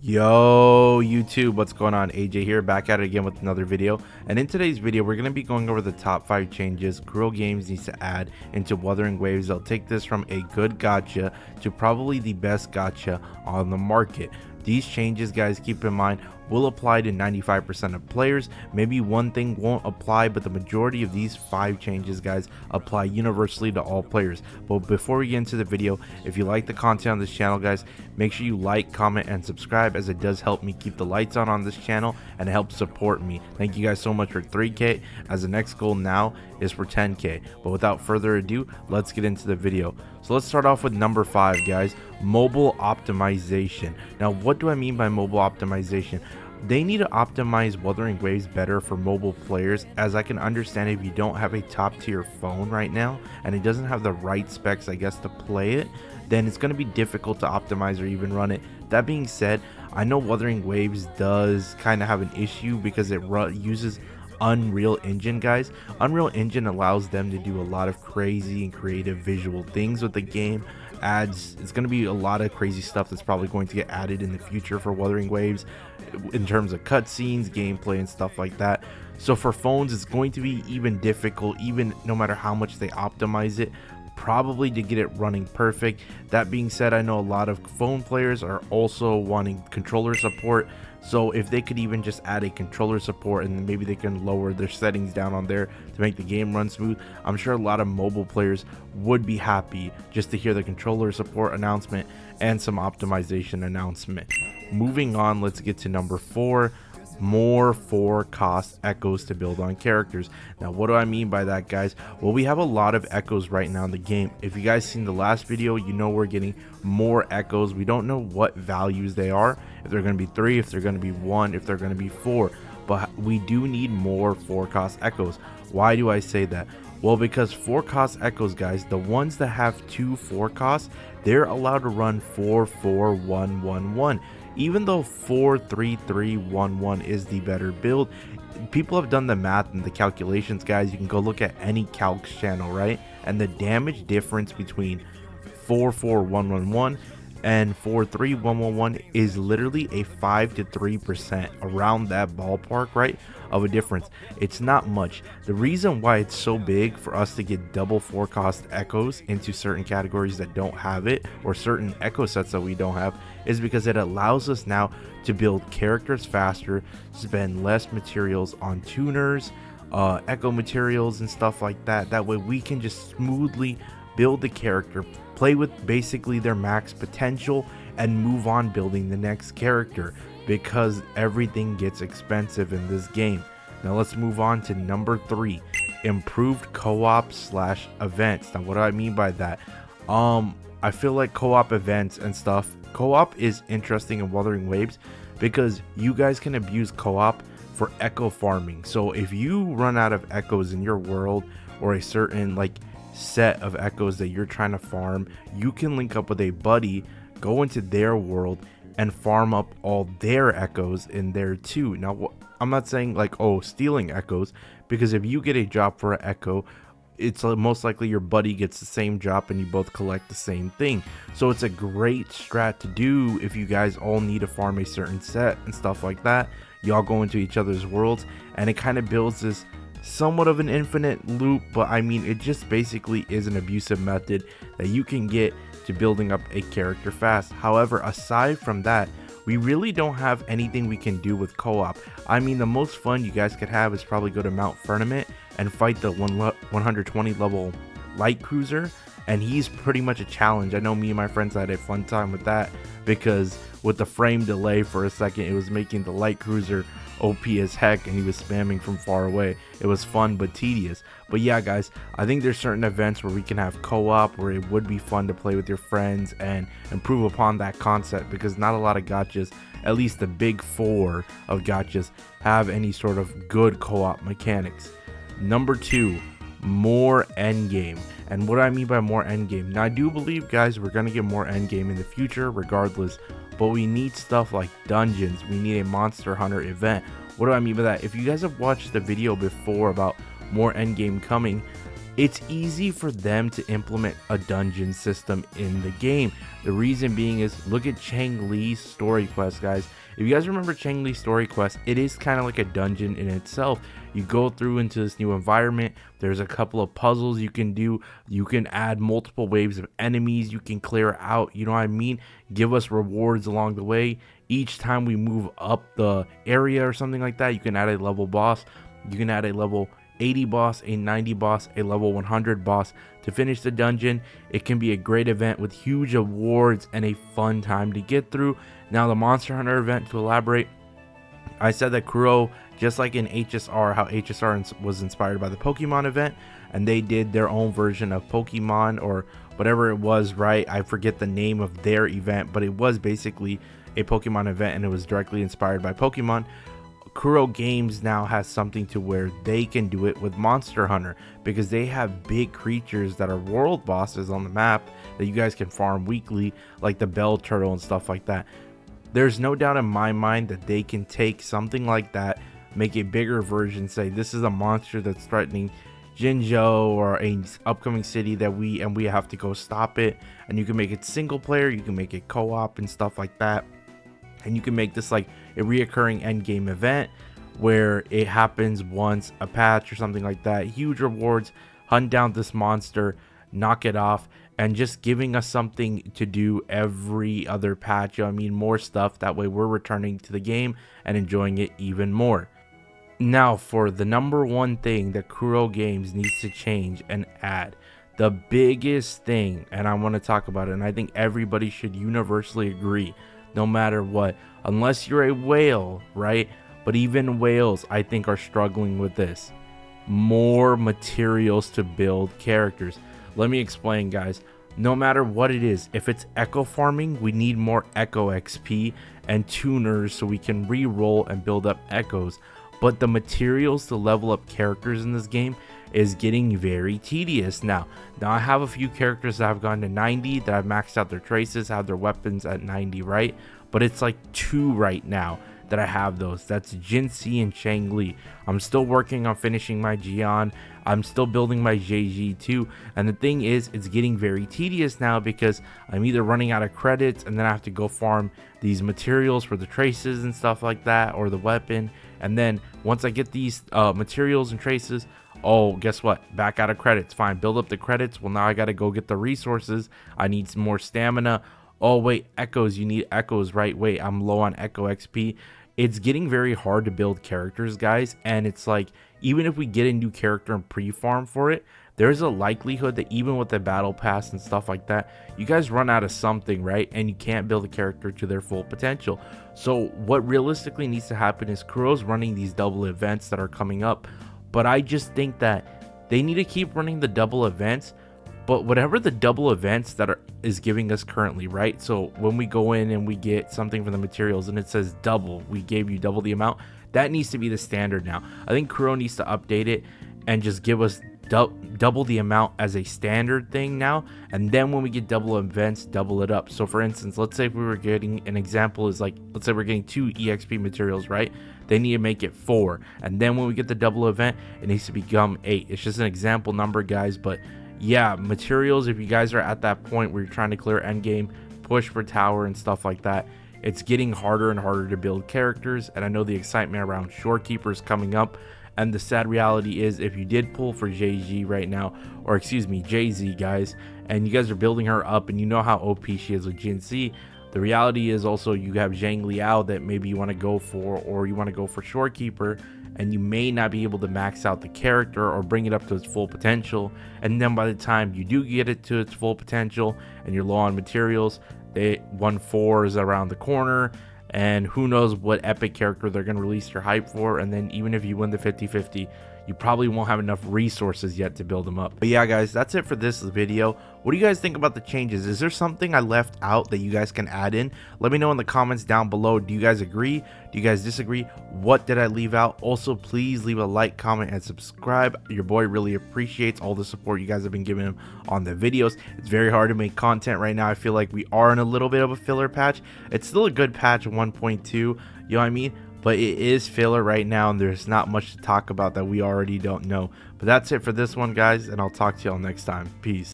Yo YouTube, what's going on? AJ here, back at it again with another video. And in today's video we're going to be going over the top 5 changes Kuro Games needs to add into Wuthering Waves. They'll take this from a good gacha to probably the best gacha on the market. These changes, guys, keep in mind, will apply to 95% of players. Maybe one thing won't apply, but the majority of these 5 changes, guys, apply universally to all players. But before we get into the video, if you like the content on this channel, guys, make sure you like, comment, and subscribe, as it does help me keep the lights on this channel and it helps support me. Thank you guys so much for 3K, as the next goal now is for 10K. But without further ado, let's get into the video. So let's start off with number 5, guys, mobile optimization. Now, what do I mean by mobile optimization? They need to optimize Wuthering Waves better for mobile players, as I can understand if you don't have a top tier phone right now and it doesn't have the right specs, I guess, to play it, then it's going to be difficult to optimize or even run it. That being said, I know Wuthering Waves does kind of have an issue because it uses Unreal Engine, guys. Unreal Engine allows them to do a lot of crazy and creative visual things with the game. It's going to be a lot of crazy stuff that's probably going to get added in the future for Wuthering Waves in terms of cutscenes, gameplay, and stuff like that. So for phones, it's going to be even difficult, even no matter how much they optimize it, probably to get it running perfect. That being said, I know a lot of phone players are also wanting controller support. So if they could even just add a controller support, and then maybe they can lower their settings down on there to make the game run smooth, I'm sure a lot of mobile players would be happy just to hear the controller support announcement and some optimization announcement. Moving on, let's get to number 4. More forecast echoes to build on characters. Now, what do I mean by that, guys? Well, we have a lot of echoes right now in the game. If you guys seen the last video, you know we're getting more echoes. We don't know what values they are, if they're going to be 3, if they're going to be 1, if they're going to be 4, but we do need more forecast echoes. Why do I say that? Well, because forecast echoes, guys, the ones that have 2 forecasts, they're allowed to run 4-4-1-1-1. Even though 4-3-3-1-1 is the better build, people have done the math and the calculations, guys. You can go look at any calcs channel, right? And the damage difference between 4-4-1-1-1 and 4-3-1-1-1 is literally a 5 to 3%, around that ballpark, right, of a difference. It's not much. The reason why it's so big for us to get double forecast echoes into certain categories that don't have it, or certain echo sets that we don't have, is because it allows us now to build characters faster, spend less materials on tuners, echo materials and stuff like that. That way we can just smoothly build the character, play with basically their max potential, and move on building the next character, because everything gets expensive in this game. Now let's move on to number 3, improved co-op / events. Now what do I mean by that? I feel like co-op events and stuff, co-op is interesting in Wuthering Waves because you guys can abuse co-op for echo farming. So if you run out of echoes in your world, or a certain set of echoes that you're trying to farm, you can link up with a buddy, go into their world, and farm up all their echoes in there too. Now, I'm not saying stealing echoes, because if you get a drop for an echo, it's most likely your buddy gets the same drop and you both collect the same thing. So it's a great strat to do if you guys all need to farm a certain set and stuff like that. Y'all go into each other's worlds, and it kind of builds this somewhat of an infinite loop, but I mean, it just basically is an abusive method that you can get to building up a character fast. However, aside from that, we really don't have anything we can do with co-op. I mean, the most fun you guys could have is probably go to Mount Firmament and fight the 120 level light cruiser, and he's pretty much a challenge. I know me and my friends had a fun time with that, because with the frame delay for a second, it was making the light cruiser OP as heck, and he was spamming from far away. It was fun but tedious. But yeah, guys, I think there's certain events where we can have co-op, where it would be fun to play with your friends and improve upon that concept, because not a lot of gachas, at least the big 4 of gachas, have any sort of good co-op mechanics. Number 2, more endgame. And what I mean by more endgame, now I do believe, guys, we're gonna get more endgame in the future regardless, but we need stuff like dungeons. We need a monster hunter event. What do I mean by that? If you guys have watched the video before about more endgame coming, it's easy for them to implement a dungeon system in the game. The reason being is, look at Xiangli's story quest, guys. If you guys remember Xiangli's story quest, it is kind of like a dungeon in itself. You go through into this new environment. There's a couple of puzzles you can do. You can add multiple waves of enemies you can clear out. You know what I mean? Give us rewards along the way. Each time we move up the area or something like that, you can add a level boss. You can add a level 80 boss, a 90 boss, a level 100 boss to finish the dungeon. It can be a great event with huge awards and a fun time to get through. Now the Monster Hunter event, to elaborate, I said that Kuro, just like in HSR, how HSR was inspired by the Pokemon event, and they did their own version of Pokemon or whatever it was, right? I forget the name of their event, but it was basically a Pokemon event and it was directly inspired by Pokemon. Kuro Games now has something to where they can do it with Monster Hunter, because they have big creatures that are world bosses on the map that you guys can farm weekly, like the bell turtle and stuff like that. There's no doubt in my mind that they can take something like that, make a bigger version, say this is a monster that's threatening Jinzhou or a upcoming city that we have to go stop it, and you can make it single player, you can make it co-op and stuff like that. And you can make this like a reoccurring end game event where it happens once a patch or something like that. Huge rewards, hunt down this monster, knock it off, and just giving us something to do every other patch. I mean, more stuff. That way we're returning to the game and enjoying it even more. Now for the number one thing that Kuro Games needs to change and add. The biggest thing, and I want to talk about it, and I think everybody should universally agree, no matter what, unless you're a whale, right? But even whales, I think, are struggling with this. More materials to build characters. Let me explain, guys. No matter what it is, if it's echo farming, we need more echo XP and tuners so we can re-roll and build up echoes. But the materials to level up characters in this game is getting very tedious now. I have a few characters that have gone to 90, that have maxed out their traces, have their weapons at 90, right? But it's like 2 right now that I have those. That's Jinxi and Xiangli. I'm still working on finishing my Jian. I'm still building my Zhezhi too. And the thing is, it's getting very tedious now because I'm either running out of credits and then I have to go farm these materials for the traces and stuff like that, or the weapon. And then once I get these materials and traces, oh, guess what? Back out of credits. Fine, build up the credits. Well, now I got to go get the resources. I need some more stamina. Oh, wait, echoes. You need echoes, right? Wait, I'm low on echo XP. It's getting very hard to build characters, guys. And it's like, even if we get a new character and pre-farm for it, there's a likelihood that even with the battle pass and stuff like that, you guys run out of something, right? And you can't build a character to their full potential. So what realistically needs to happen is Kuro's running these double events that are coming up. But I just think that they need to keep running the double events, but whatever the double events that is giving us currently, right? So when we go in and we get something from the materials and it says double, we gave you double the amount, that needs to be the standard now. I think Kuro needs to update it and just give us double the amount as a standard thing now, and then when we get double events, double it up. So for instance, let's say if we were getting, an example is like, let's say we're getting 2 EXP materials, right? They need to make it 4, and then when we get the double event, it needs to become 8. It's just an example number, guys, but yeah, materials, if you guys are at that point where you're trying to clear endgame, push for tower and stuff like that, it's getting harder and harder to build characters. And I know the excitement around Shorekeeper is coming up, and the sad reality is, if you did pull for Zhezhi right now, or excuse me, Zhezhi, guys, and you guys are building her up and you know how OP she is with Jinxi, the reality is also you have Xiangliyao that maybe you want to go for, or you want to go for Shorekeeper, and you may not be able to max out the character or bring it up to its full potential. And then by the time you do get it to its full potential and you're low on materials, 1.4 is around the corner, and who knows what epic character they're going to release your hype for. And then even if you win the 50-50, you probably won't have enough resources yet to build them up. But yeah, guys, that's it for this video. What do you guys think about the changes? Is there something I left out that you guys can add in? Let me know in the comments down below. Do you guys agree? Do you guys disagree? What did I leave out? Also, please leave a like, comment, and subscribe. Your boy really appreciates all the support you guys have been giving him on the videos. It's very hard to make content right now. I feel like we are in a little bit of a filler patch. It's still a good patch, 1.2, you know what I mean? but it is filler right now and there's not much to talk about that we already don't know. But that's it for this one, guys, and I'll talk to y'all next time. Peace.